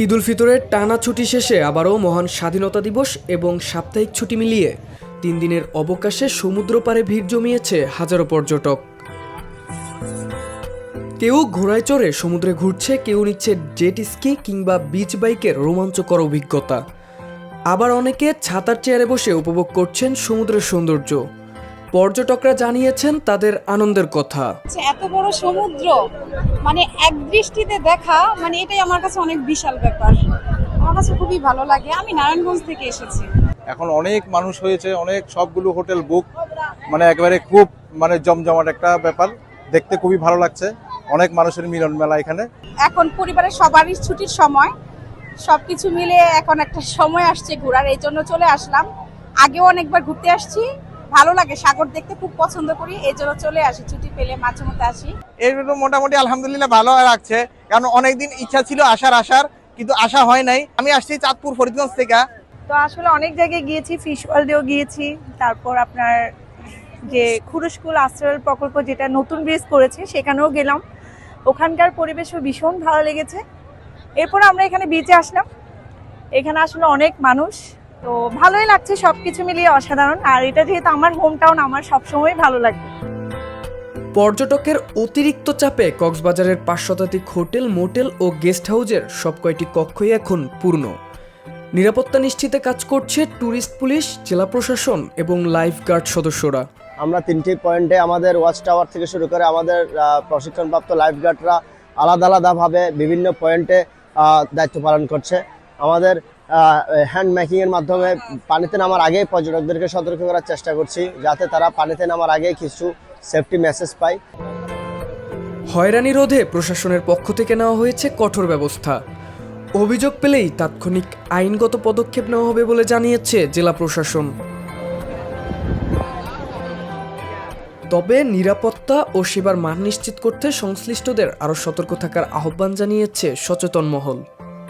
ঈদ উল ফিতরের টানা ছুটি শেষে আবারও মহান স্বাধীনতা দিবস এবং সাপ্তাহিক ছুটি মিলিয়ে 3 দিনের অবকাশে সমুদ্র পাড়ে ভিড় জমিয়েছে হাজারো পর্যটক। কেউ ঘোড়ায় চড়ে সমুদ্রে ঘুরছে, কেউ নিচ্ছে জেট স্কি কিংবা বিচ বাইকের রোমাঞ্চকর অভিজ্ঞতা। আবার অনেকে ছাতার চেয়ারে বসে উপভোগ করছেন সমুদ্রের সৌন্দর্য। পর্যটকরা জানিয়েছেন তাদের আনন্দের কথা। এত বড় সমুদ্র মানে এক দৃষ্টিতে দেখা, মানে এটাই আমার কাছে অনেক বিশাল ব্যাপার। আমার কাছে খুবই ভালো লাগে। আমি নারায়ণগঞ্জ থেকে এসেছি। এখন অনেক মানুষ হয়েছে, অনেক সবগুলো হোটেল বুক, মানে একেবারে খুব জমজমাট একটা ব্যাপার। দেখতে খুবই ভালো লাগছে, অনেক মানুষের মিলন মেলা এখানে। এখন পরিবারের সবারই ছুটির সময়, সবকিছু মিলে এখন একটা সময় আসছে ঘোরার, এই জন্য চলে আসলাম। আগেও অনেকবার ঘুরতে আসছি, ভালো লাগে, সাগর দেখতে খুব পছন্দ করি, এই জন্য চলে আসি, ছুটি পেলে মাঝে মধ্যে আসি। এর মোটামুটি আলহামদুলিল্লাহ ভালো লাগছে, কারণ অনেকদিন ইচ্ছা ছিল আসার কিন্তু আসা হয় নাই। আমি আসছি চাঁদপুর ফরিদগঞ্জ থেকে। তো আসলে অনেক জায়গায় গিয়েছি, ফিশ ওয়ার্ল্ডেও গিয়েছি, তারপর আপনার যে খুরুশকুল আশ্রয় প্রকল্প যেটা নতুন ব্রিজ করেছে সেখানেও গেলাম। ওখানকার পরিবেশও ভীষণ ভালো লেগেছে। এরপর আমরা এখানে বিচে আসলাম, এখানে আসলে অনেক মানুষ, তো ভালোই লাগছে, সবকিছু মিলিয়ে অসাধারণ। আর এটা যেহেতু আমার হোম টাউন, আমার সবসময় ভালো লাগে। পর্যটকের অতিরিক্ত চাপে কক্সবাজারের 5 শতাধিক হোটেল, মোটেল ও গেস্ট হাউজের সব কয়টি কক্ষই এখন পূর্ণ। নিরাপত্তা নিশ্চিতে কাজ করছে ট্যুরিস্ট পুলিশ, জেলা প্রশাসন এবং লাইফ গার্ড সদস্যরা। আমরা 3টি পয়েন্টে আমাদের ওয়াচ টাওয়ার থেকে শুরু করে আমাদের প্রশিক্ষণপ্রাপ্ত লাইফ গার্ডরা আলাদাভাবে বিভিন্ন পয়েন্টে দায়িত্ব পালন করছে। আমাদের হ্যান্ড মেকিংয়ের মাধ্যমে পানিতে নামার আগেই পর্যটকদেরকে সতর্ক করার চেষ্টা করছি, যাতে তারা পানিতে নামার আগেই কিছু সেফটি মেসেজ পায়। হয়রানি রোধে প্রশাসনের পক্ষ থেকে নেওয়া হয়েছে কঠোর ব্যবস্থা। অভিযোগ পেলেই তাৎক্ষণিক আইনগত পদক্ষেপ নেওয়া হবে বলে জানিয়েছে জেলা প্রশাসন। তবে নিরাপত্তা ও সেবার মান নিশ্চিত করতে সংশ্লিষ্টদের আরও সতর্ক থাকার আহ্বান জানিয়েছে সচেতন মহল।